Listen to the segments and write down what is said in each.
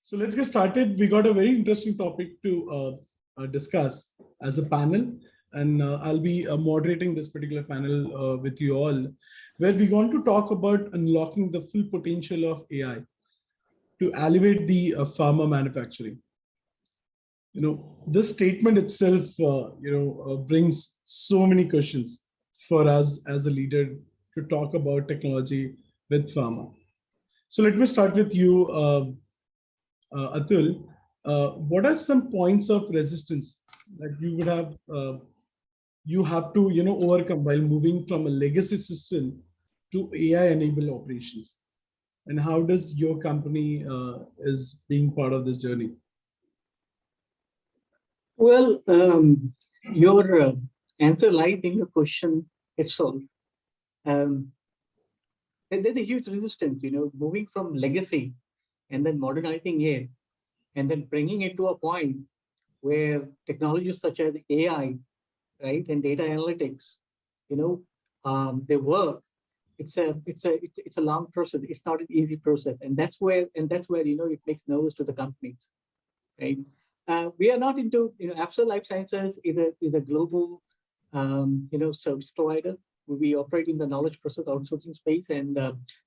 So let's get started. We got a very interesting topic to discuss as a panel, and I'll be moderating this particular panel with you all, where we want to talk about unlocking the full potential of AI to elevate the pharma manufacturing. This statement itself, brings so many questions for us as a leader to talk about technology with pharma. So let me start with you, Atul. What are some points of resistance that you would have to overcome while moving from a legacy system to AI-enabled operations, and how does your company is being part of this journey? Well, your answer lies in your question itself. There's a huge resistance, moving from legacy and then modernizing it, and then bringing it to a point where technologies such as AI, right, and data analytics, they work. It's a long process. It's not an easy process, and that's where it makes nervous to the companies, right? We are not into APCER Life Sciences is a global service provider. We operate in the knowledge process outsourcing space, and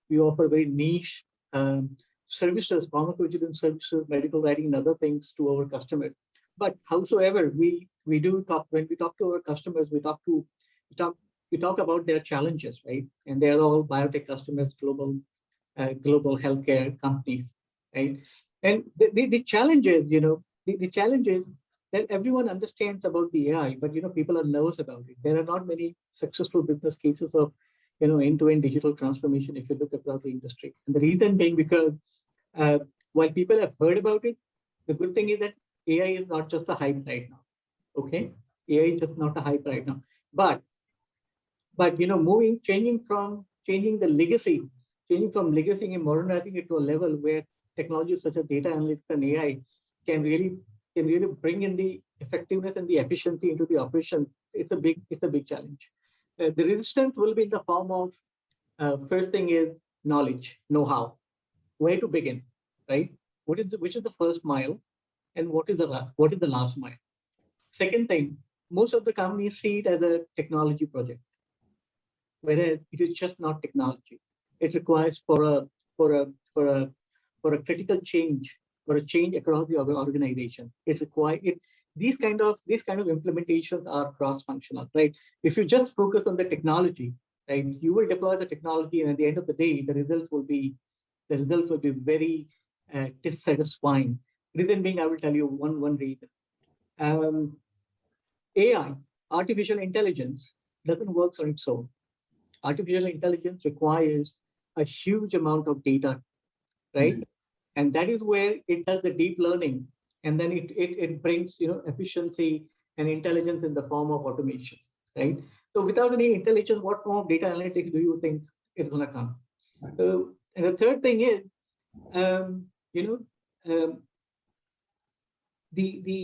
we offer very niche services, pharmacovigilance services, medical writing, and other things to our customers. But howsoever we do talk, when we talk to our customers, we talk about their challenges, right? And they are all biotech customers, global healthcare companies, right? And the challenges, the challenge is that everyone understands about the AI, but people are nervous about it. There are not many successful business cases of end-to-end digital transformation if you look across the industry. And the reason being because while people have heard about it, the good thing is that AI is not just a hype right now. Okay, AI is just not a hype right now. But changing from legacy and modernizing it to a level where technologies such as data analytics and AI can really bring in the effectiveness and the efficiency into the operation. It's a big challenge. The resistance will be in the form of first thing is knowledge, know-how, where to begin, right? Which is the first mile, and what is the last mile? Second thing, most of the companies see it as a technology project, whereas it is just not technology. It requires for a critical change, or a change across the organization. These kind of implementations are cross-functional, right? If you just focus on the technology, right, you will deploy the technology, and at the end of the day, the results will be very dissatisfying. Reason being, I will tell you one reason. AI, artificial intelligence, doesn't work on its own. Artificial intelligence requires a huge amount of data, right? Mm-hmm. And that is where it does the deep learning, and then it brings efficiency and intelligence in the form of automation, right? So without any intelligence, what form of data analytics do you think is going to come? So, and the third thing is, the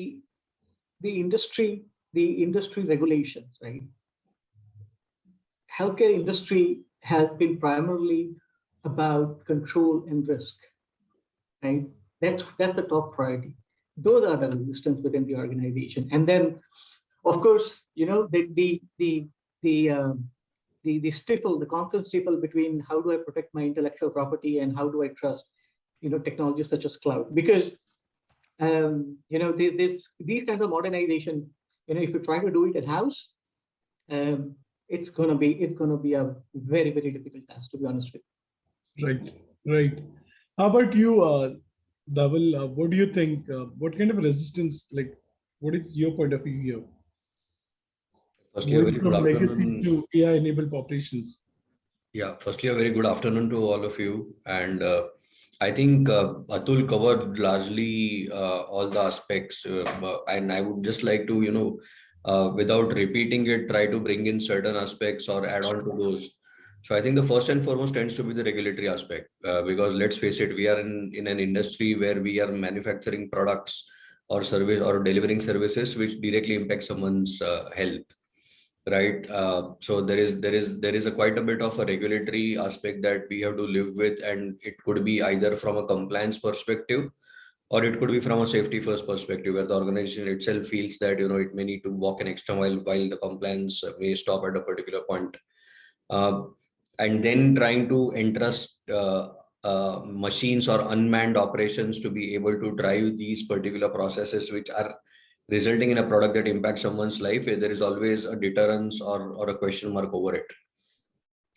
industry regulations, right? Healthcare industry has been primarily about control and risk. Right? That's the top priority. Those are the resistance within the organization. And then, of course, the constant struggle between how do I protect my intellectual property and how do I trust, technologies such as cloud? Because these kinds of modernization, if you try to do it at house, it's gonna be a very, very difficult task, to be honest with you. Right. How about you, Dhaval? What do you think? What kind of resistance, what is your point of view here? Firstly, a very good afternoon to AI-enabled operations. Yeah, firstly, a very good afternoon to all of you. And I think Atul covered largely all the aspects. And I would just like to, without repeating it, try to bring in certain aspects or add on to those. So I think the first and foremost tends to be the regulatory aspect, because let's face it, we are in an industry where we are manufacturing products or service or delivering services which directly impact someone's health, right? So there is a quite a bit of a regulatory aspect that we have to live with, and it could be either from a compliance perspective or it could be from a safety first perspective where the organization itself feels that it may need to walk an extra mile while the compliance may stop at a particular point. And then trying to entrust machines or unmanned operations to be able to drive these particular processes which are resulting in a product that impacts someone's life, there is always a deterrence or a question mark over it.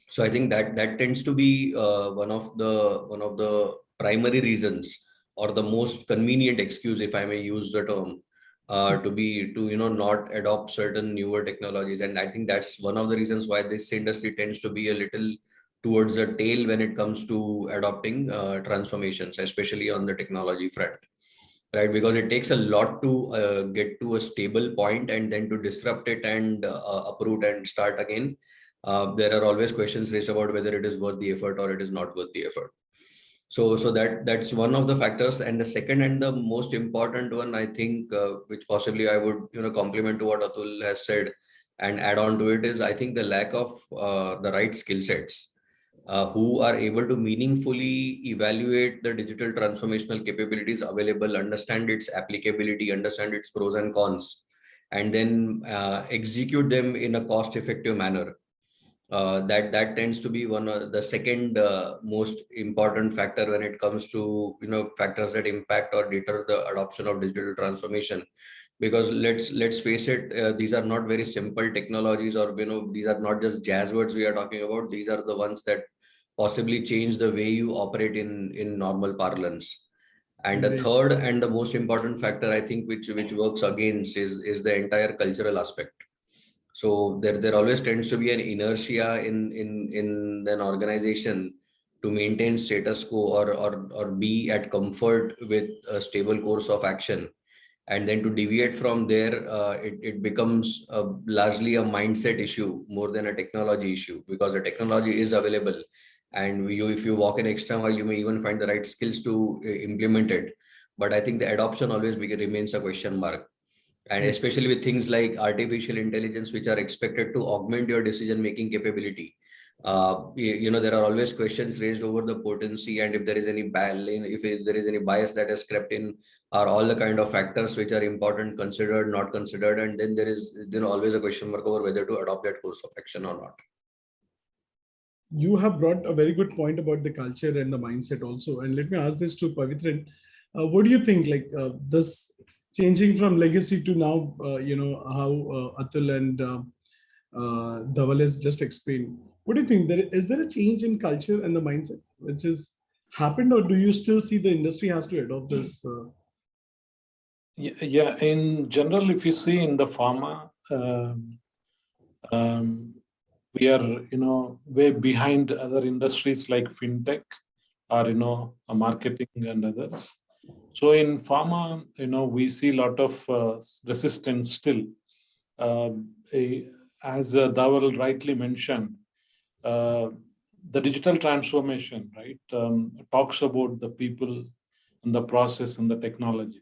So I think that tends to be one of the primary reasons, or the most convenient excuse, if I may use the term, to not adopt certain newer technologies. And I think that's one of the reasons why this industry tends to be a little towards the tail when it comes to adopting transformations, especially on the technology front, right? Because it takes a lot to get to a stable point, and then to disrupt it and uproot and start again. There are always questions raised about whether it is worth the effort or it is not worth the effort. So that's one of the factors. And the second and the most important one, I think, which possibly I would complement to what Atul has said and add on to it, is I think the lack of the right skill sets who are able to meaningfully evaluate the digital transformational capabilities available, understand its applicability, understand its pros and cons, and then execute them in a cost-effective manner. That tends to be one of the second most important factor when it comes to factors that impact or deter the adoption of digital transformation. Because let's face it, these are not very simple technologies, or these are not just jazz words we are talking about. These are the ones that possibly change the way you operate in normal parlance. And the third and the most important factor, I think, which works against is the entire cultural aspect. So there always tends to be an inertia in an organization to maintain status quo or be at comfort with a stable course of action. And then to deviate from there, it becomes largely a mindset issue more than a technology issue, because the technology is available. And if you walk an extra mile, you may even find the right skills to implement it. But I think the adoption always remains a question mark. And especially with things like artificial intelligence, which are expected to augment your decision-making capability. There are always questions raised over the potency, and if there is any bias that has crept in, are all the kind of factors which are important considered, not considered, and then there is always a question mark over whether to adopt that course of action or not. You have brought a very good point about the culture and the mindset also. And let me ask this to Pavithran. What do you think, this changing from legacy to now, how Atul and Dhaval has just explained. What do you think? Is there a change in culture and the mindset which has happened, or do you still see the industry has to adopt this? Yeah, in general, if you see in the pharma, we are, way behind other industries like fintech or, marketing and others. So in pharma, we see a lot of resistance still. As Dhaval rightly mentioned, the digital transformation, right, talks about the people and the process and the technology.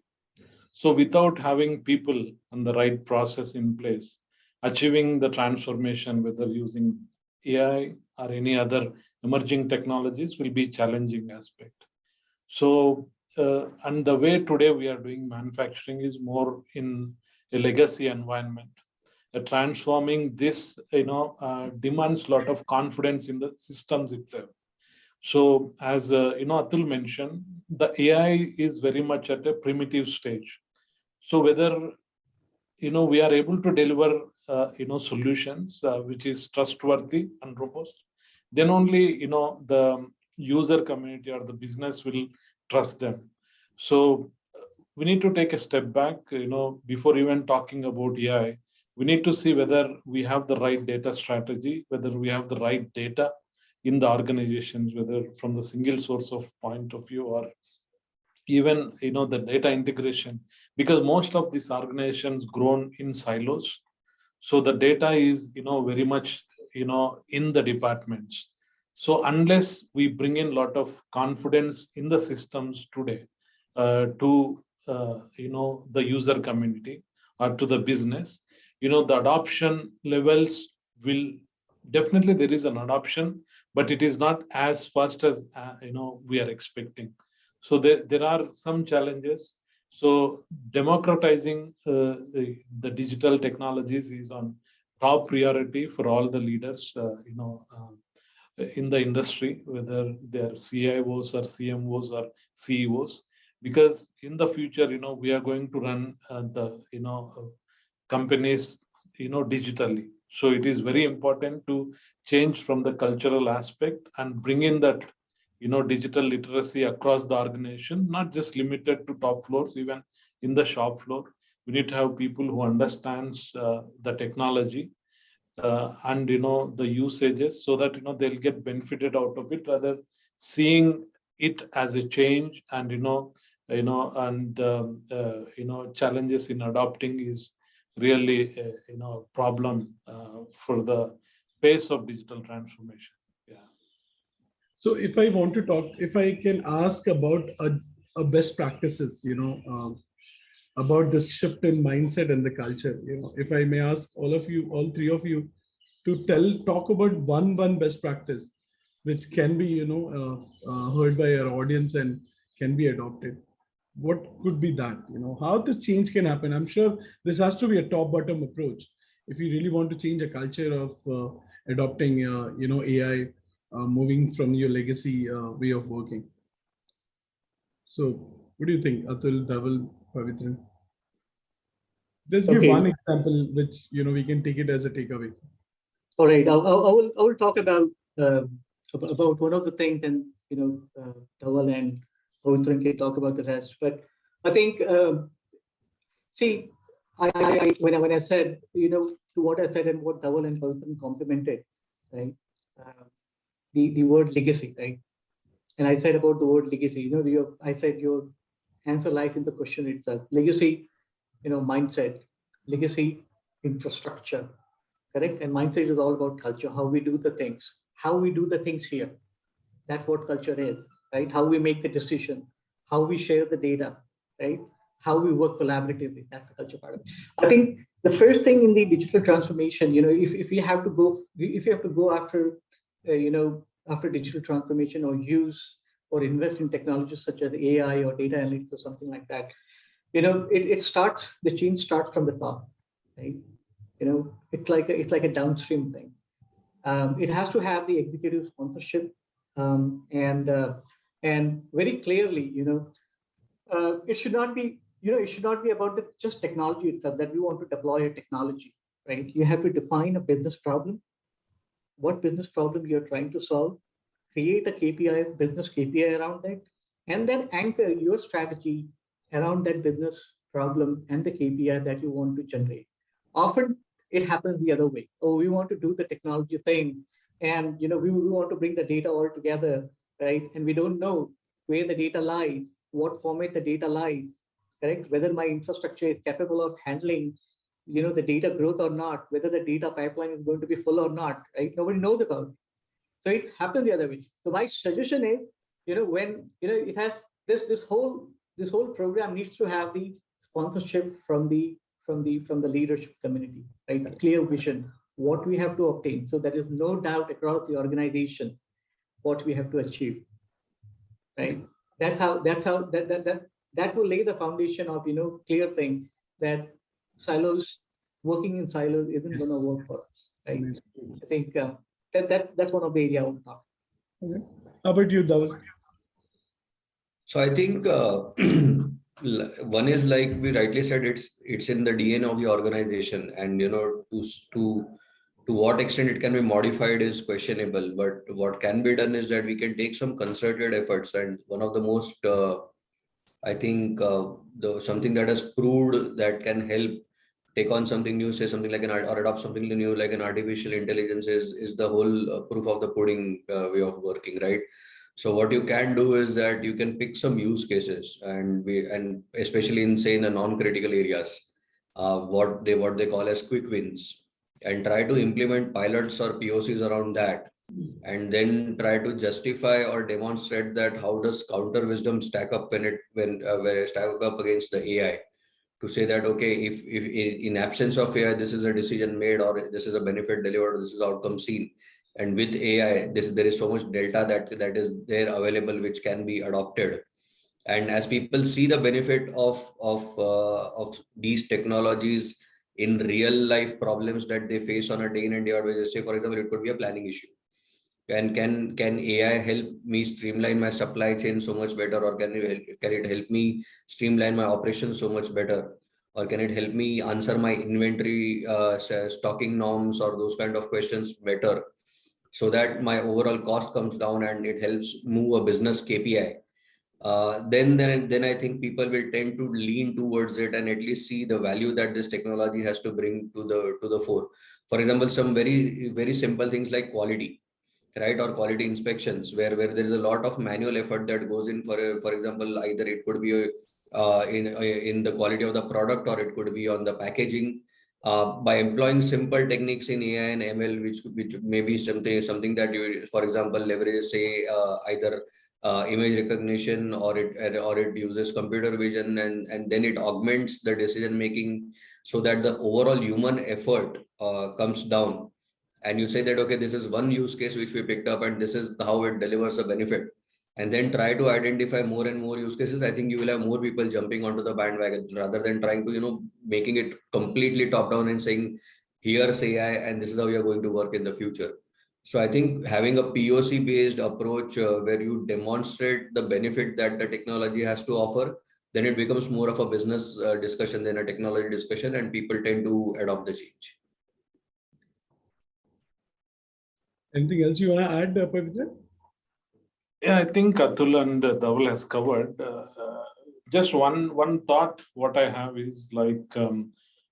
So without having people and the right process in place, achieving the transformation, whether using AI or any other emerging technologies, will be challenging aspect. So, and the way today we are doing manufacturing is more in a legacy environment. Transforming this, demands a lot of confidence in the systems itself. So, as Atul mentioned, the AI is very much at a primitive stage. So whether we are able to deliver solutions which is trustworthy and robust, then only the user community or the business will trust them. So we need to take a step back, before even talking about AI. We need to see whether we have the right data strategy, whether we have the right data in the organizations, whether from the single source of point of view, or even the data integration, because most of these organizations grown in silos. So the data is very much in the departments. So unless we bring in a lot of confidence in the systems today to the user community or to the business, the adoption levels will definitely, there is an adoption, but it is not as fast as we are expecting. So there are some challenges. So democratizing the digital technologies is on top priority for all the leaders, in the industry, whether they're CIOs or CMOs or CEOs, because in the future, we are going to run companies, digitally. So it is very important to change from the cultural aspect and bring in that, digital literacy across the organization, not just limited to top floors, even in the shop floor. We need to have people who understands the technology and the usages, so that they'll get benefited out of it, rather seeing it as a change, and challenges in adopting is really problem for the pace of digital transformation. Yeah. So if I want to talk, if I can ask about a best practices, about this shift in mindset and the culture, if I may ask all of you, all three of you, to talk about one best practice which can be heard by our audience and can be adopted. What could be that? How this change can happen? I'm sure this has to be a top bottom approach if you really want to change a culture of adopting AI, moving from your legacy way of working. So what do you think, Atul, Dhaval, Pavithran? Just give one example which we can take it as a takeaway. All right, I will talk about one of the things, and Dhaval and Pavithran can talk about the rest. But I think, see, when I said, to what I said and what Dhaval and Pavithran complemented, right? The word legacy, right? And I said about the word legacy, I said your answer lies in the question itself. Legacy, mindset, legacy, infrastructure, correct? And mindset is all about culture, how we do the things, here. That's what culture is, right? How we make the decision, how we share the data, right? How we work collaboratively. That's the culture part of it. I think the first thing in the digital transformation, if you have to go after, after digital transformation, or use or invest in technologies such as AI or data analytics or something like that, the change starts from the top, right? It's like a downstream thing. It has to have the executive sponsorship, and very clearly, it should not be about just technology itself, that we want to deploy a technology, right? You have to define a business problem, what business problem you're trying to solve, create a KPI, business KPI around that, and then anchor your strategy around that business problem and the KPI that you want to generate. Often it happens the other way. Oh, we want to do the technology thing, and we want to bring the data all together, right? And we don't know where the data lies, what format the data lies, correct? Whether my infrastructure is capable of handling, the data growth or not, whether the data pipeline is going to be full or not, right? Nobody knows about it. So it's happened the other way. So my suggestion is, when it has this whole program needs to have the sponsorship from the leadership community, right? A clear vision, what we have to obtain. So there is no doubt across the organization what we have to achieve, right? That will lay the foundation of, clear thing that working in silos isn't going to work for us, right? I think that's one of the areas I want to talk. Okay. How about you, Dhaval? So I think one is, like we rightly said, it's in the DNA of the organization, and to what extent it can be modified is questionable. But what can be done is that we can take some concerted efforts, and one of the most I think something that has proved that can help take on something new, say something like or adopt something new like an artificial intelligence is the whole proof of the pudding way of working, right? So what you can do is that you can pick some use cases, and especially in, say, in the non-critical areas, what they call as quick wins, and try to implement pilots or POCs around that, and then try to justify or demonstrate that how does counter wisdom stack up when stack up against the AI, to say that, okay, if in absence of AI this is a decision made, or this is a benefit delivered, or this is outcome seen, and with AI there is so much delta that is there available which can be adopted, And as people see the benefit of these technologies in real life problems that they face on a day in and day out basis, say for example, it could be a planning issue. Can AI help me streamline my supply chain so much better, or can it help me streamline my operations so much better, or can it help me answer my inventory stocking norms or those kind of questions better, so that my overall cost comes down and it helps move a business KPI? Then I think people will tend to lean towards it and at least see the value that this technology has to bring to the fore. For example, some very simple things like quality, right, or quality inspections, where there is a lot of manual effort that goes in. For example, either it could be in the quality of the product, or it could be on the packaging. By employing simple techniques in AI and ML, which may be something that you, for example, leverage, say either image recognition, or it uses computer vision, and then it augments the decision making so that the overall human effort comes down. And you say that, okay, this is one use case which we picked up and this is how it delivers a benefit, and then try to identify more and more use cases. I think you will have more people jumping onto the bandwagon rather than trying to, making it completely top down and saying, here's AI and this is how we are going to work in the future. So I think having a POC based approach where you demonstrate the benefit that the technology has to offer, then it becomes more of a business discussion than a technology discussion, and people tend to adopt the change. Anything else you want to add, Pavithran? Yeah, I think Atul and Dhaval has covered. Just one thought what I have is like,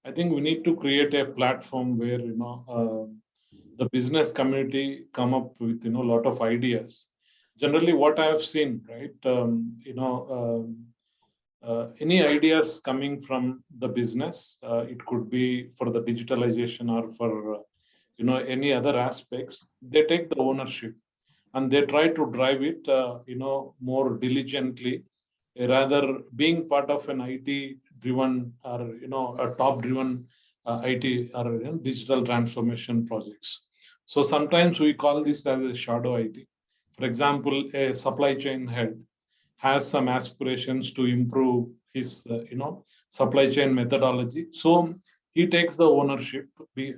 I think we need to create a platform where the business community come up with a lot of ideas. Generally, what I have seen, right, any ideas coming from the business, it could be for the digitalization or for any other aspects, they take the ownership and they try to drive it more diligently, rather being part of an IT driven or a top driven IT or digital transformation projects. So sometimes we call this as a shadow IT. For example, a supply chain head has some aspirations to improve his supply chain methodology, so he takes the ownership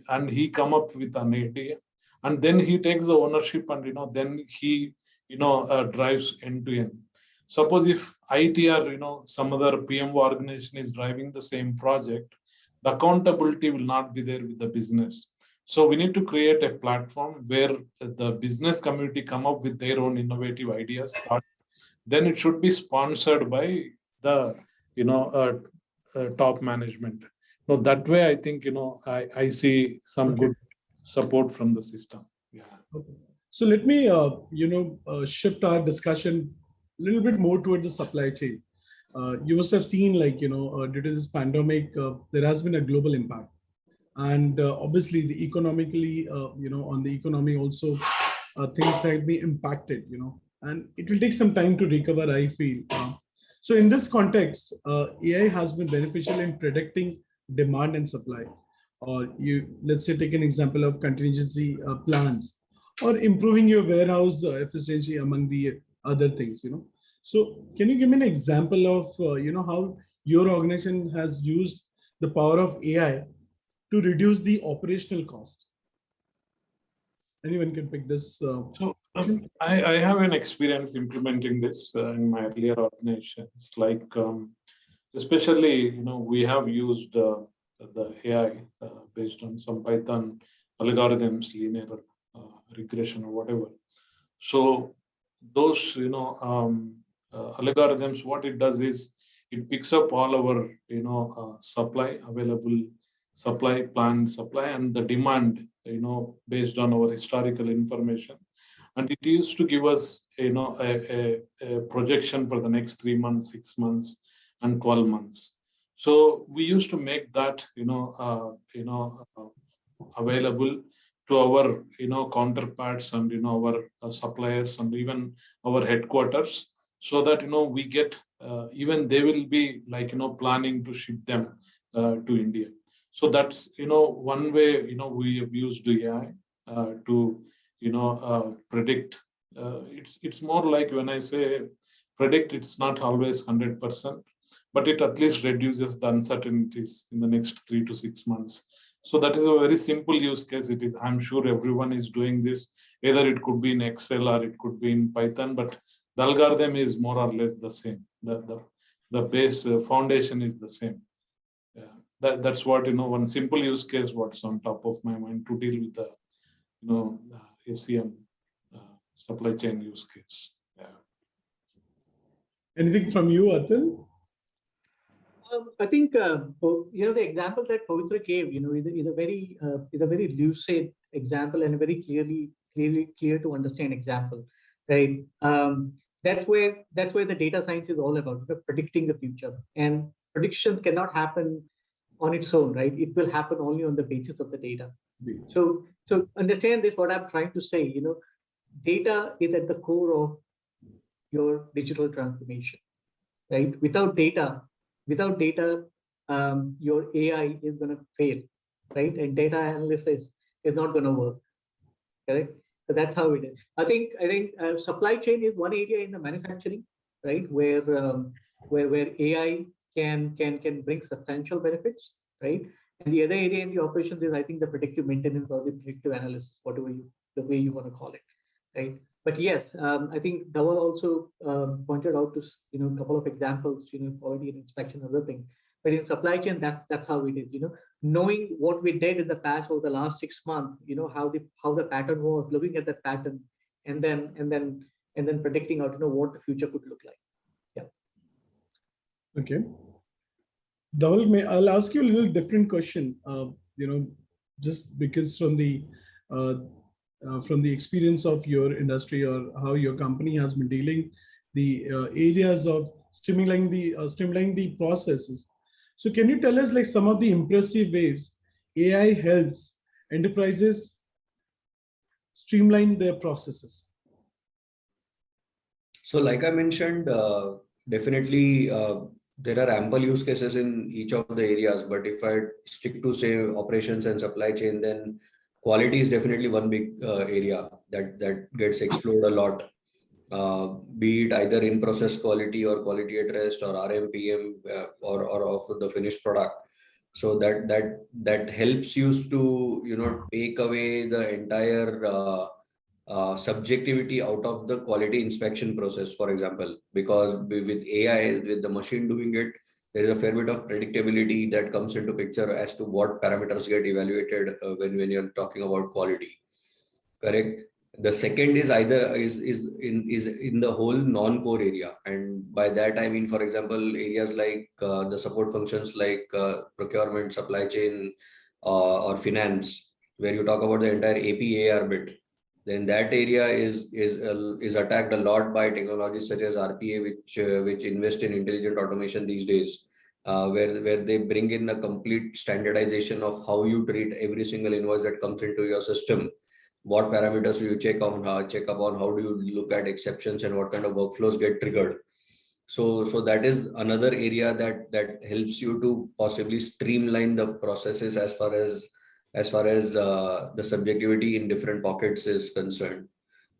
and he come up with an idea, and then he takes the ownership and then he drives end to end. Suppose if IT or some other PMO organization is driving the same project, the accountability will not be there with the business. So we need to create a platform where the business community come up with their own innovative ideas, thought. Then it should be sponsored by the top management. So that way, I think I see some good support from the system. Yeah. Okay. So let me shift our discussion a little bit more towards the supply chain. You must have seen, like, due to this pandemic, there has been a global impact, and obviously the economically, on the economy also, things might be impacted, and it will take some time to recover, I feel. So in this context, AI has been beneficial in predicting demand and supply. Or let's say, take an example of contingency plans, or improving your warehouse efficiency, among the other things. So can you give me an example of how your organization has used the power of AI to reduce the operational cost? Anyone can pick this. I have an experience implementing this in my earlier organizations. Like, especially, we have used the AI based on some Python algorithms, linear regression or whatever. So those algorithms, what it does is it picks up all our supply, available supply, planned supply, and the demand based on our historical information, and it used to give us a projection for the next 3 months, 6 months, and 12 months. So we used to make that available to our counterparts and our suppliers and even our headquarters, so that we get even they will be like planning to ship them to India. So that's one way we have used AI to predict. It's more like when I say predict. It's not always 100%, but it at least reduces the uncertainties in the next 3 to 6 months. So that is a very simple use case. It is, I'm sure everyone is doing this. Either it could be in Excel or it could be in Python, but the algorithm is more or less the same. The base foundation is the same. Yeah. That's what, one simple use case what's on top of my mind to deal with the, ACM supply chain use case. Yeah. Anything from you, Atul? I think the example that Pavithran gave, is a very lucid example and a very clear to understand example, right? That's where the data science is all about, predicting the future. And predictions cannot happen on its own, right? It will happen only on the basis of the data. So understand this. What I'm trying to say, data is at the core of your digital transformation, right? Without data, your AI is going to fail, right? And data analysis is not going to work, correct? So that's how it is. I think supply chain is one area in the manufacturing, right, where AI can bring substantial benefits, right? And the other area in the operations is, I think, the predictive maintenance or the predictive analysis, the way you want to call it, right? But yes, I think Dhaval also pointed out to a couple of examples, quality and inspection, other things. But in supply chain, that's how it is. Knowing what we did in the past over the last 6 months, how the pattern was, looking at that pattern, and then predicting out, what the future could look like. Yeah. Okay. Dhaval, I'll ask you a little different question. Just because from the experience of your industry or how your company has been dealing the areas of streamlining the processes. So can you tell us like some of the impressive ways AI helps enterprises streamline their processes? So like I mentioned, definitely there are ample use cases in each of the areas, but if I stick to say operations and supply chain, then quality is definitely one big area that gets explored a lot. Be it either in process quality or quality at rest or RMPM or of the finished product. So that helps you to take away the entire subjectivity out of the quality inspection process, for example, because with AI, with the machine doing it, there is a fair bit of predictability that comes into picture as to what parameters get evaluated when you're talking about quality. Correct. The second is in the whole non-core area, and by that I mean, for example, areas like the support functions like procurement, supply chain, or finance, where you talk about the entire AP/AR bit. Then that area is attacked a lot by technologies such as RPA, which invest in intelligent automation these days, where they bring in a complete standardization of how you treat every single invoice that comes into your system. What parameters do you check upon? How do you look at exceptions and what kind of workflows get triggered? So that is another area that helps you to possibly streamline the processes as far as the subjectivity in different pockets is concerned.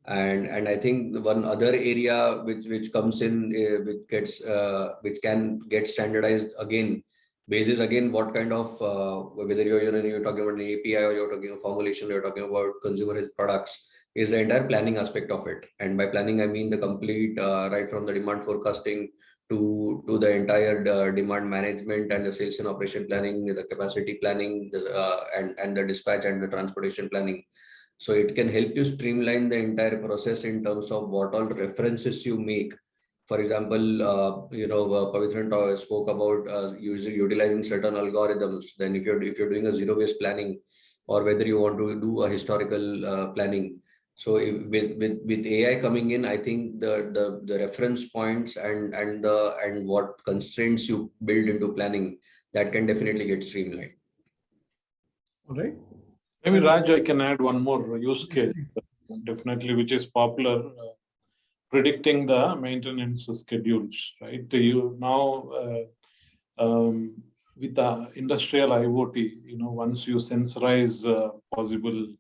And I think one other area which comes in, which can get standardized again, basis again what kind of whether you're talking about an API or you're talking about formulation, you're talking about consumer health products, is the entire planning aspect of it. And by planning, I mean the complete right from the demand forecasting to the entire demand management and the sales and operation planning, the capacity planning, and the dispatch and the transportation planning. So it can help you streamline the entire process in terms of what all references you make. For example, Pavithran spoke about utilizing certain algorithms. Then if you're doing a zero-based planning, or whether you want to do a historical planning. So with AI coming in, I think the reference points and what constraints you build into planning, that can definitely get streamlined. All right. Maybe Raj, I can add one more use case, definitely, which is popular. Predicting the maintenance schedules, right? You now with the industrial IoT, once you sensorize possible,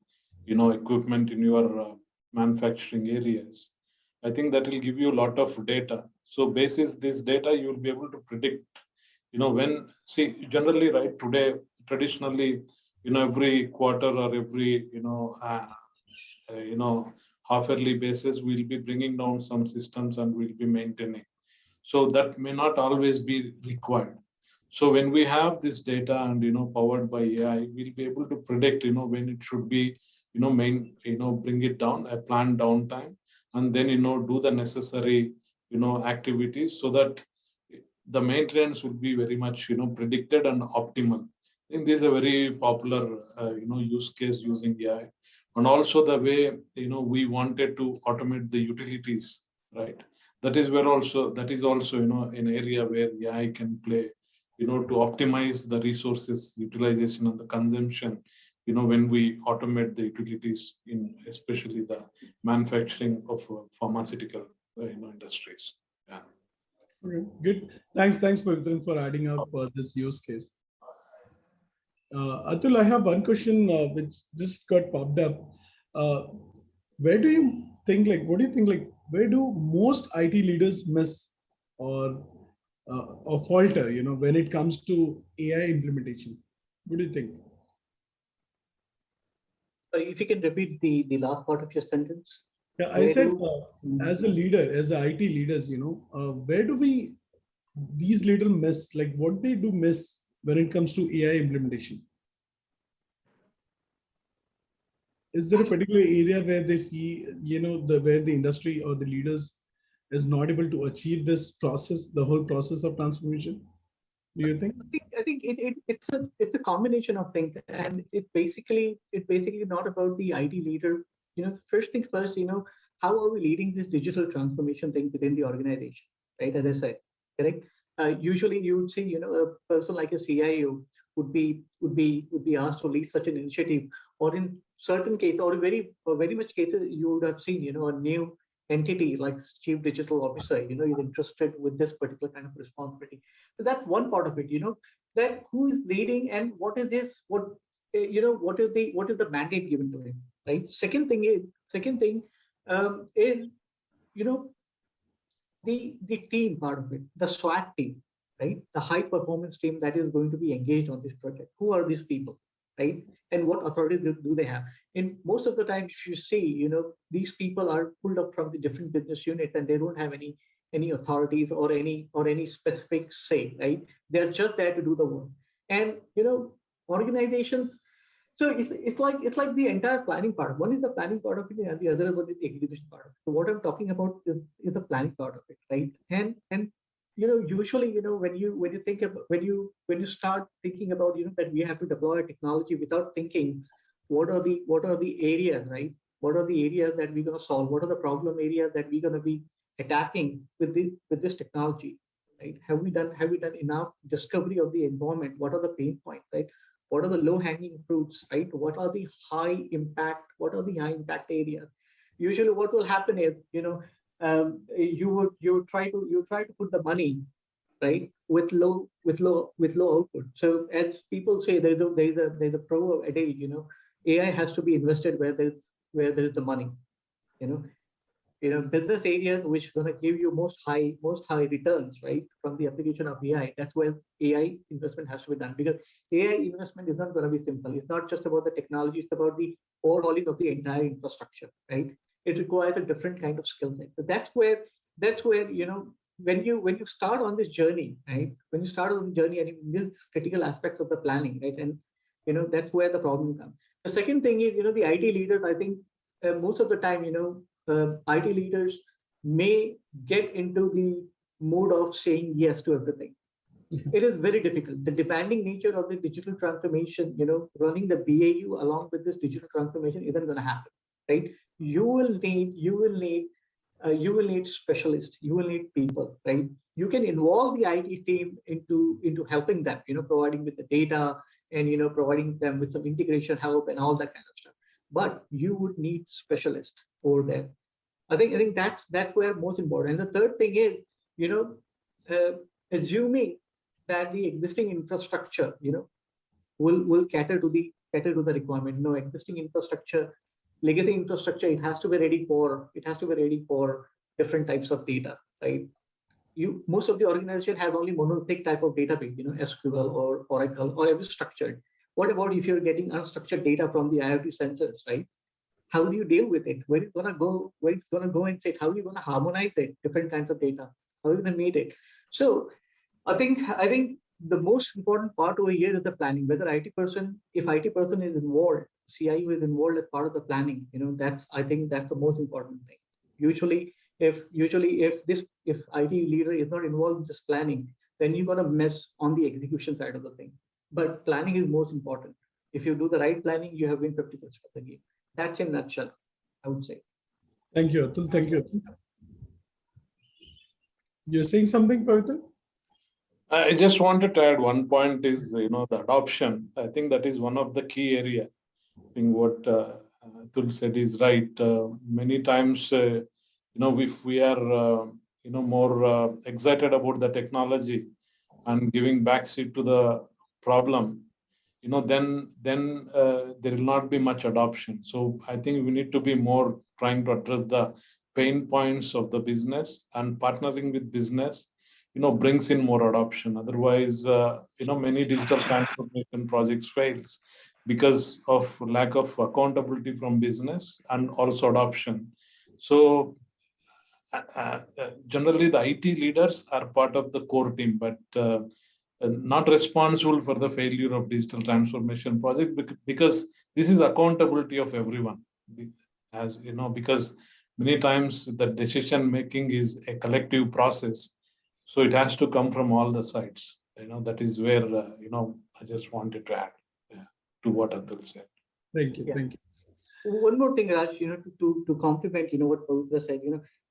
equipment in your manufacturing areas, I think that will give you a lot of data. So basis this data, you will be able to predict, when, see, generally, right, today, traditionally, every quarter or every, half yearly basis, we'll be bringing down some systems and we'll be maintaining. So that may not always be required. So when we have this data and powered by AI, we'll be able to predict when it should be bring it down, a planned downtime, and then do the necessary activities so that the maintenance will be very much predicted and optimal. I think this is a very popular use case using AI, and also the way we wanted to automate the utilities, right? That is also an area where AI can play, to optimize the resources utilization and the consumption, when we automate the utilities in especially the manufacturing of pharmaceutical industries. Yeah. Okay, good. Thanks, Pavithran, for adding up this use case. Atul, I have one question which just got popped up. Where do you think, what do you think, where do most IT leaders miss or falter, when it comes to AI implementation? What do you think? If you can repeat the last part of your sentence. Yeah, I said, as a leader, as IT leaders, where do these leaders miss, what they do miss when it comes to AI implementation? Is there a particular area where they feel, where the industry or the leaders is not able to achieve this process, the whole process of transformation? Do you think? I think it's a combination of things, and it's basically not about the IT leader. First things first, how are we leading this digital transformation thing within the organization, right? As I said, correct. Usually, you would see, a person like a CIO would be asked to lead such an initiative, or in certain cases, or very much cases, you would have seen, a new entity like chief digital officer, is interested with this particular kind of responsibility. So that's one part of it, that who is leading and what is this, what is the mandate given to him, right? Second thing is, the team part of it, the SWAT team, right? The high performance team that is going to be engaged on this project. Who are these people, right? And what authority do they have? In most of the times you see, these people are pulled up from the different business units and they don't have any authorities or any specific say, right? They're just there to do the work. And organizations, so it's like the entire planning part. One is the planning part of it, and the other one is the execution part of it. So what I'm talking about is the planning part of it, right? And usually, when you start thinking about, that we have to deploy a technology without thinking, what are the areas, right? What are the areas that we're going to solve? What are the problem areas that we're going to be attacking with this technology, right? Have we done enough discovery of the environment? What are the pain points, right? What are the low-hanging fruits, right? What are the high impact areas? Usually, what will happen is, you try to put the money, right, with low output. So as people say, there's a proverb adage, AI has to be invested where there is the money. Business areas which are going to give you most high returns, right, from the application of AI. That's where AI investment has to be done, because AI investment is not going to be simple. It's not just about the technology; it's about the overhauling of the entire infrastructure, right? It requires a different kind of skill set. So that's where when you start on this journey, right? When you start on the journey and you miss critical aspects of the planning, right? And that's where the problem comes. The second thing is, the IT leaders, I think most of the time, IT leaders may get into the mode of saying yes to everything. It is very difficult. The demanding nature of the digital transformation, running the BAU along with this digital transformation isn't going to happen, right? You will need specialists. You will need people, right? You can involve the IT team into helping them, providing with the data and providing them with some integration help and all that kind of stuff. But you would need specialists over there. I think that's where most important. And the third thing is, assuming that the existing infrastructure, will cater to the requirement. Existing infrastructure, legacy infrastructure, it has to be ready for different types of data, right? Most of the organization has only monolithic type of database, SQL or Oracle or every structured. What about if you're getting unstructured data from the IoT sensors, right? How do you deal with it? Where it's gonna go? Where it's gonna go and sit? How are you gonna harmonize it? Different kinds of data. How are you gonna meet it? So I think the most important part over here is the planning. Whether if IT person is involved, CIO is involved as part of the planning. I think that's the most important thing. Usually, if IT leader is not involved in just planning, then you're gonna mess on the execution side of the thing. But planning is most important. If you do the right planning, you have win 50% of the game. That's in a nutshell, I would say. Thank you, Atul. Thank you, Atul. You're saying something, Pavithran? I just wanted to add one point is, the adoption. I think that is one of the key area. I think what Atul said is right. Many times, if we are, more excited about the technology and giving backseat to the problem, then there will not be much adoption. So I think we need to be more trying to address the pain points of the business, and partnering with business, brings in more adoption. Otherwise, many digital transformation projects fails because of lack of accountability from business and also adoption. So generally the IT leaders are part of the core team, but not responsible for the failure of digital transformation project, because this is accountability of everyone. As because many times the decision making is a collective process, so it has to come from all the sides. That is where I just wanted to add to what Atul said. Thank you. Yeah. Thank you. One more thing, Raj, to complement, what Pavithra said,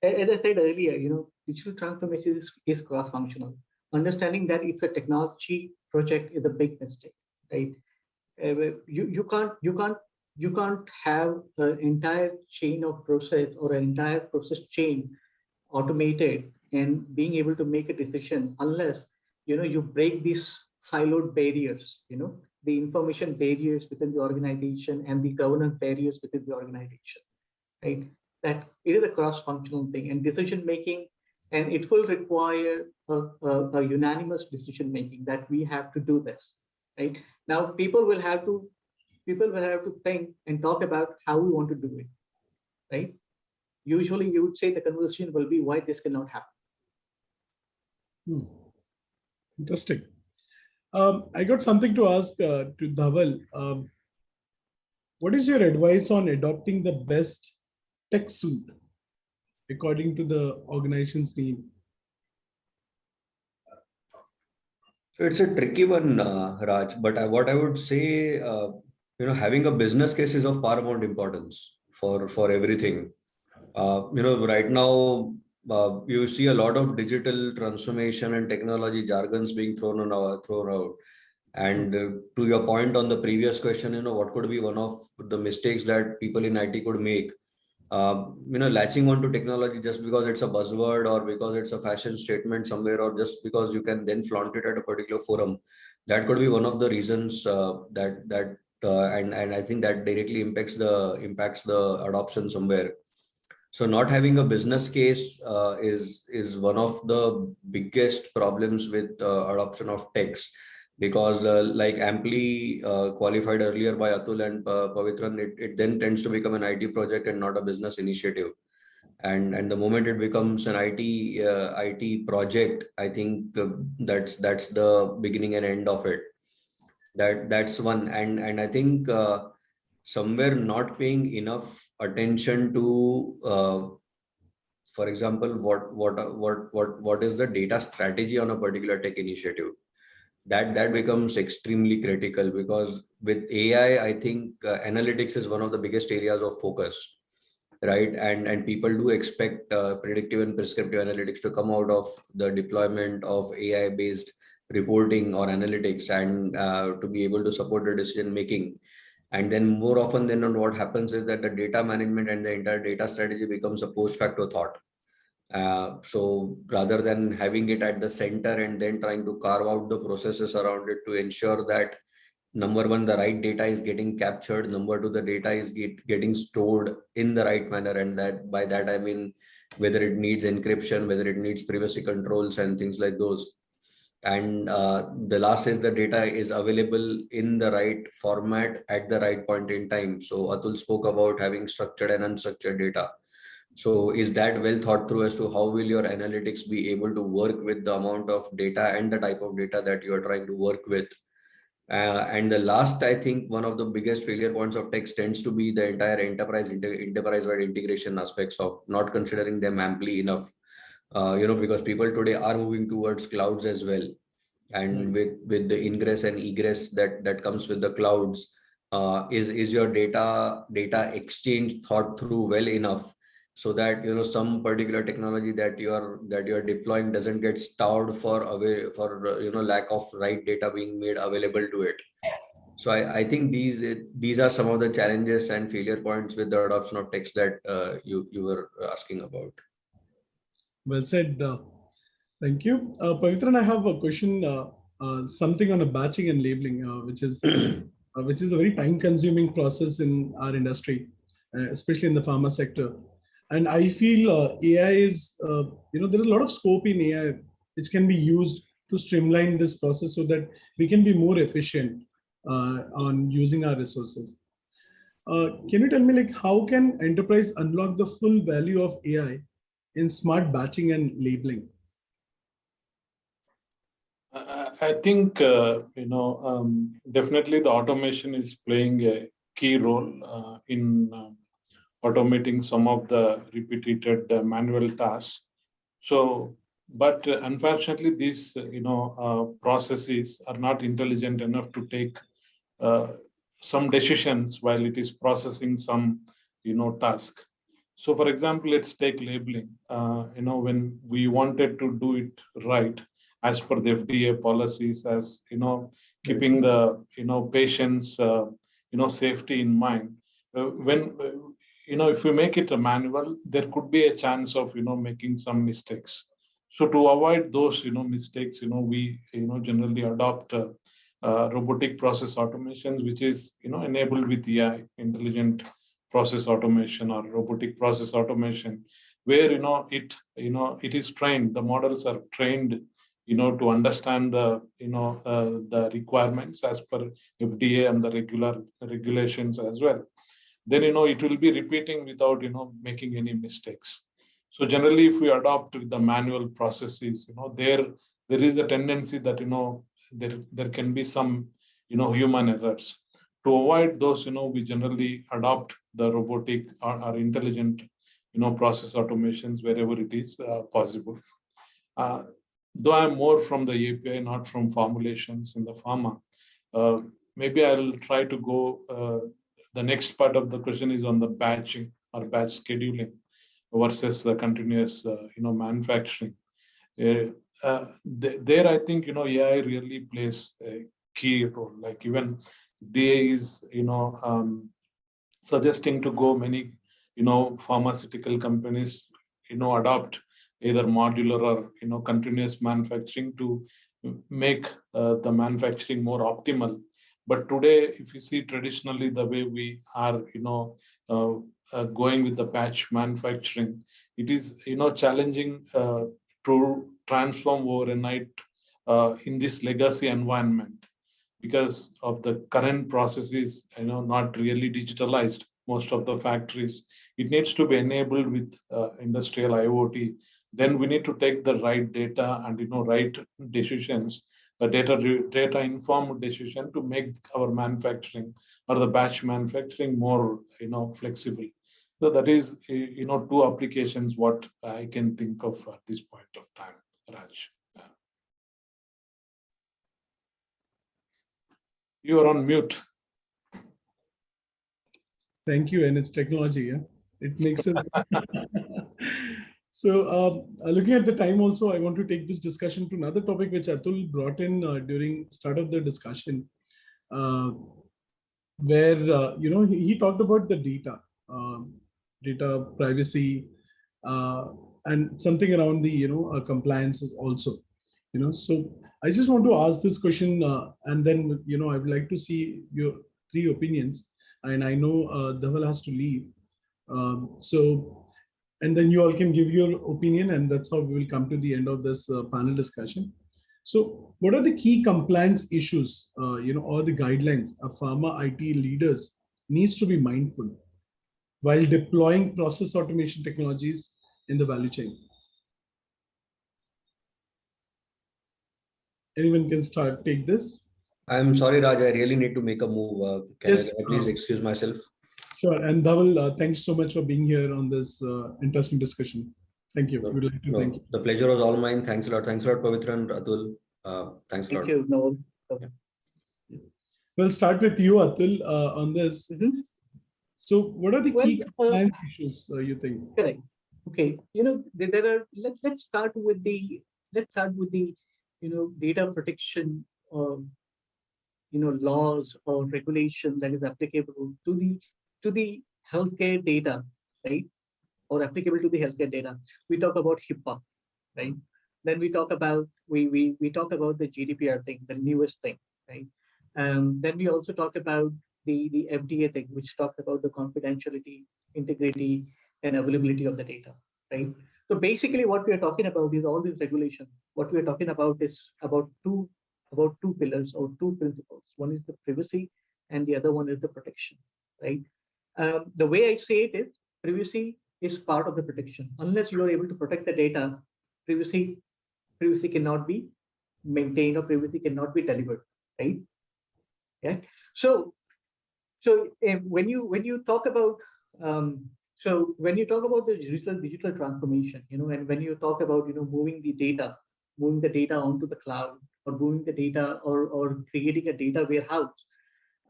as I said earlier, digital transformation is cross-functional. Understanding that it's a technology project is a big mistake, right? You can't have an entire chain of process or an entire process chain automated and being able to make a decision unless you break these siloed barriers, the information barriers within the organization and the governance barriers within the organization, right? That it is a cross-functional thing, and decision making, and it will require a unanimous decision making that we have to do this, right? Now people will have to think and talk about how we want to do it, right? Usually you would say the conversation will be why this cannot happen. Interesting. I got something to ask to Dhaval. What is your advice on adopting the best tech suite according to the organization's need? So it's a tricky one, Raj, but what I would say, having a business case is of paramount importance for everything. Right now, you see a lot of digital transformation and technology jargons being thrown out. And to your point on the previous question, what could be one of the mistakes that people in IT could make? Latching onto technology just because it's a buzzword or because it's a fashion statement somewhere, or just because you can then flaunt it at a particular forum. That could be one of the reasons and I think that directly impacts the adoption somewhere. So not having a business case is one of the biggest problems with adoption of techs, because like amply qualified earlier by Atul and Pavithran, it then tends to become an IT project and not a business initiative. And the moment it becomes an IT project, I think that's the beginning and end of it. That's one. And I think somewhere not paying enough attention to, for example, what is the data strategy on a particular tech initiative. That becomes extremely critical, because with AI, I think analytics is one of the biggest areas of focus, right? And people do expect predictive and prescriptive analytics to come out of the deployment of AI-based reporting or analytics, and to be able to support the decision making. And then more often than not, what happens is that the data management and the entire data strategy becomes a post facto thought. So rather than having it at the center and then trying to carve out the processes around it to ensure that, number one, the right data is getting captured, number two, the data is getting stored in the right manner, and that by that I mean whether it needs encryption, whether it needs privacy controls and things like those. And the last is the data is available in the right format at the right point in time. So Atul spoke about having structured and unstructured data. So is that well thought through as to how will your analytics be able to work with the amount of data and the type of data that you are trying to work with? And the last, I think one of the biggest failure points of text tends to be the entire enterprise-wide integration aspects of not considering them amply enough. Because people today are moving towards clouds as well. And with the ingress and egress that comes with the clouds, is your data exchange thought through well enough so that some particular technology that you are deploying doesn't get stalled for lack of right data being made available to it. So I think these are some of the challenges and failure points with the adoption of text that you were asking about. Well said. Thank you. Pavithran, I have a question, something on a batching and labeling, which is a very time-consuming process in our industry, especially in the pharma sector. And I feel AI is, there is a lot of scope in AI which can be used to streamline this process so that we can be more efficient on using our resources. Can you tell me, like, how can enterprise unlock the full value of AI in smart batching and labeling? I think, definitely the automation is playing a key role in automating some of the repeated manual tasks. So, but unfortunately, these, processes are not intelligent enough to take some decisions while it is processing some, task. So, for example, let's take labeling. When we wanted to do it right, as per the FDA policies, as keeping the patients safety in mind. When if we make it a manual, there could be a chance of making some mistakes. So to avoid those mistakes, we generally adopt robotic process automations, which is enabled with AI, intelligent process automation or robotic process automation, where it is trained. The models are trained to understand the requirements as per FDA and the regulations as well. Then it will be repeating without making any mistakes. So generally, if we adopt the manual processes, there is a tendency that there can be some human errors. To avoid those, we generally adopt the robotic or intelligent process automations wherever it is possible. Though I'm more from the API, not from formulations in the pharma, maybe I'll try to go. The next part of the question is on the batching or batch scheduling versus the continuous, manufacturing. There, I think AI really plays a key role. Like even DA is suggesting to go many pharmaceutical companies adopt either modular or continuous manufacturing to make the manufacturing more optimal. But today, if you see traditionally the way we are going with the batch manufacturing, it is challenging to transform overnight in this legacy environment because of the current processes not really digitalized. Most of the factories, it needs to be enabled with industrial IoT. Then we need to take the right data and right decisions, a data informed decision to make our manufacturing or the batch manufacturing more flexible. So that is two applications what I can think of at this point of time, Raj. Yeah. You are on mute. Thank you, and it's technology. Yeah, it makes us. So, looking at the time, also, I want to take this discussion to another topic which Atul brought in during start of the discussion, where he talked about the data privacy, and something around the compliance also. So I just want to ask this question, and then I would like to see your 3 opinions. And I know Dhaval has to leave. So and then you all can give your opinion, and that's how we will come to the end of this panel discussion. So what are the key compliance issues, or the guidelines a pharma IT leaders needs to be mindful while deploying process automation technologies in the value chain? Anyone can take this. I'm sorry, Raj, I really need to make a move. Can I please excuse myself? Sure. And Dhaval, thanks so much for being here on this interesting discussion. Thank you. We'd like to thank you. The pleasure was all mine. Thanks a lot. Thanks a lot, Pavithran, Atul. Thanks a lot. Thank you, Noel. We'll start with you, Atul, on this. So what are the key compliance issues you think? Correct. Okay. There are, let's start with the data protection laws or regulations that is applicable to the healthcare data, right? Or applicable to the healthcare data. We talk about HIPAA, right? Then we talk about we talk about the GDPR thing, the newest thing, right? Then we also talk about the FDA thing, which talks about the confidentiality, integrity, and availability of the data, right? So basically, what we are talking about is all these regulations. What we are talking about is about two pillars or two principles. One is the privacy, and the other one is the protection, right? The way I say it is, privacy is part of the protection. Unless you are able to protect the data, privacy cannot be maintained or privacy cannot be delivered, right? Yeah. So when you talk about the digital transformation, and when you talk about moving the data onto the cloud, or moving the data or creating a data warehouse,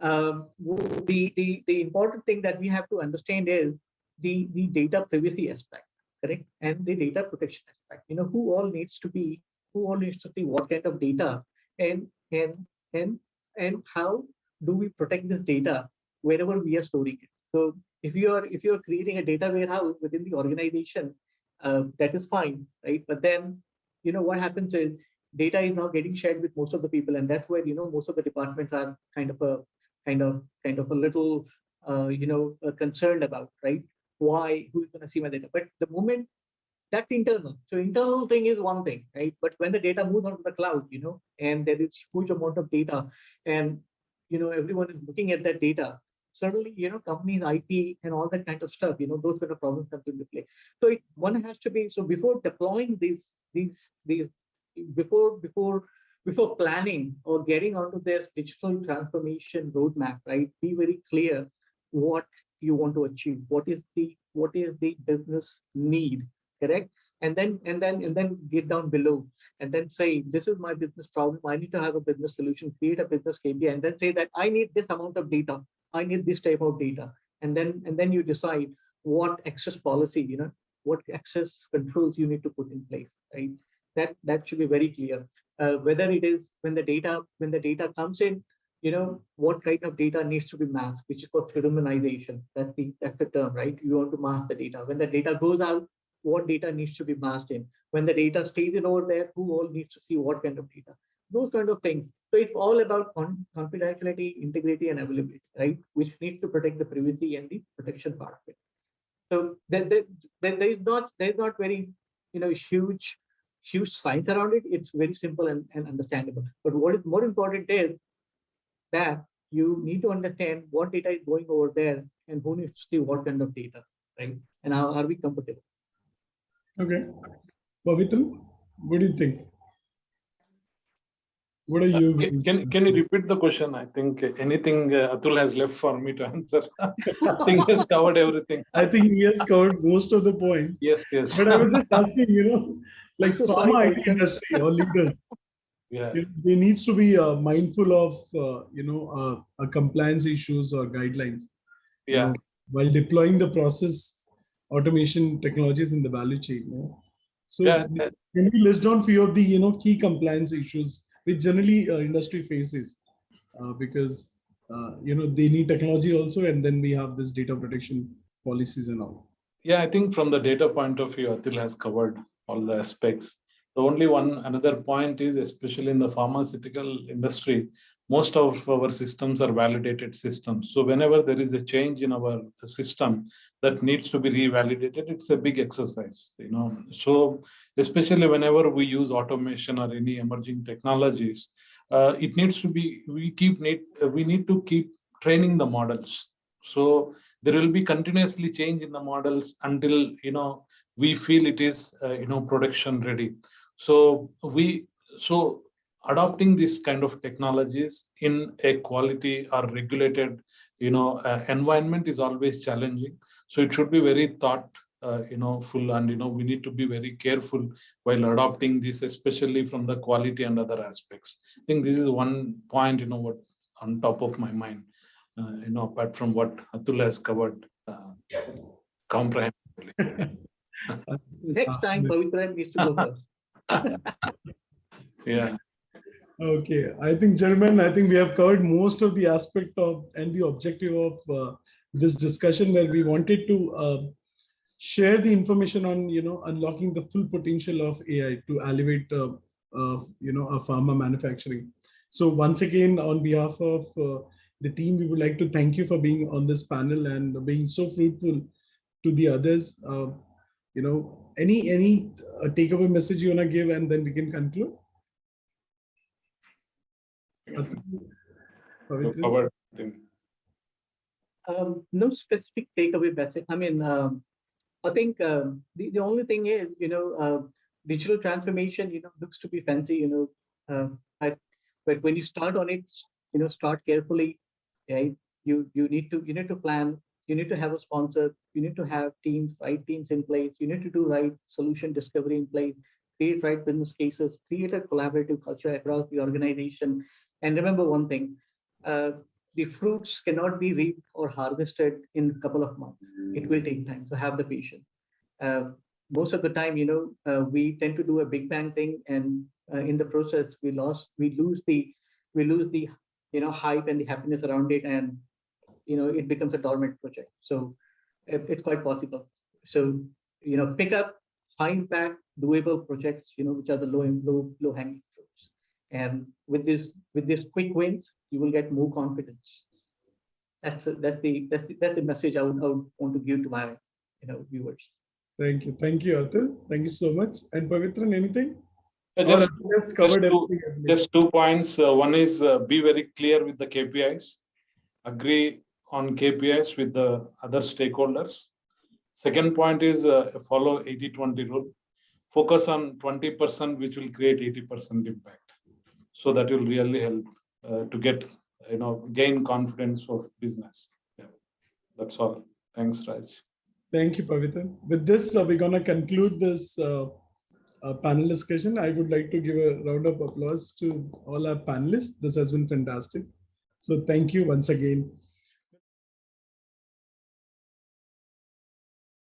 the important thing that we have to understand is the data privacy aspect, correct, and the data protection aspect. Who all needs to see what kind of data, and how do we protect this data wherever we are storing it. So if you are creating a data warehouse within the organization, that is fine, right? But then what happens is data is now getting shared with most of the people, and that's where most of the departments are kind of a little concerned about, right? Why? Who's going to see my data? But the moment that's internal. So internal thing is one thing, right? But when the data moves onto the cloud, and there is huge amount of data, and everyone is looking at that data, suddenly companies IP and all that kind of stuff, those kind of problems come into play. So one has to be, so before deploying these before planning or getting onto this digital transformation roadmap, right? Be very clear what you want to achieve. What is the business need, correct? And then get down below and then say, this is my business problem. I need to have a business solution, create a business KPI, and then say that I need this amount of data. I need this type of data. And then you decide what access policy, what access controls you need to put in place, right? That should be very clear. Whether it is when the data comes in, what kind of data needs to be masked, which is called pseudonymization. That's the term, right? You want to mask the data. When the data goes out, what data needs to be masked in? When the data stays in over there, who all needs to see what kind of data? Those kind of things. So it's all about confidentiality, integrity, and availability, right? Which needs to protect the privacy and the protection part of it. So there is not very huge science around it. It's very simple and understandable. But what is more important is that you need to understand what data is going over there and who needs to see what kind of data, right? And how are we comfortable? Okay. Pavithran, what do you think? What are you? Can you repeat the question? I think anything Atul has left for me to answer. I think he has covered everything. I think he has covered most of the points. Yes. But I was just asking, like pharma IT industry or leaders, they needs to be mindful of compliance issues or guidelines. While deploying the process automation technologies in the value chain. So can you list down few of the key compliance issues which generally industry faces because they need technology also, and then we have this data protection policies and all. Yeah, I think from the data point of view, Atul has covered all the aspects. The only another point is, especially in the pharmaceutical industry, most of our systems are validated systems. So whenever there is a change in our system that needs to be revalidated, it's a big exercise, So especially whenever we use automation or any emerging technologies, it needs to be, we need to keep training the models. So there will be continuously change in the models until, we feel it is, production ready. So adopting this kind of technologies in a quality or regulated, environment is always challenging. So it should be very full, and we need to be very careful while adopting this, especially from the quality and other aspects. I think this is one point, what on top of my mind, apart from what Atul has covered comprehensively. Next time, Pavithran needs to go first. Yeah. Okay, I think, gentlemen, we have covered most of the aspect of and the objective of this discussion, where we wanted to share the information on, unlocking the full potential of AI to elevate, a pharma manufacturing. So once again, on behalf of the team, we would like to thank you for being on this panel and being so fruitful to the others. Any takeaway message you want to give, and then we can conclude? No specific takeaway message. I think the only thing is, digital transformation, looks to be fancy, but when you start on it, start carefully. Right? You need to plan. You need to have a sponsor. You need to have right teams in place. You need to do right solution discovery in place. Create right business cases. Create a collaborative culture across the organization. And remember one thing: the fruits cannot be reaped or harvested in a couple of months. It will take time. So have the patience. Most of the time, we tend to do a big bang thing, and in the process, we lose the hype and the happiness around it, and it becomes a dormant project. So it's quite possible. So pick up high impact, doable projects, which are the low hanging fruits. And with this quick wins, you will get more confidence. That's the message I would want to give to my viewers. Thank you, Atul. Thank you so much. And Pavithran, anything? Just 2 points. One is be very clear with the KPIs. Agree on KPIs with the other stakeholders. Second point is follow 80-20 rule. Focus on 20%, which will create 80% impact. So that will really help to get, gain confidence of business. Yeah, that's all. Thanks, Raj. Thank you, Pavithran. With this, we're going to conclude this panel discussion. I would like to give a round of applause to all our panelists. This has been fantastic. So thank you once again.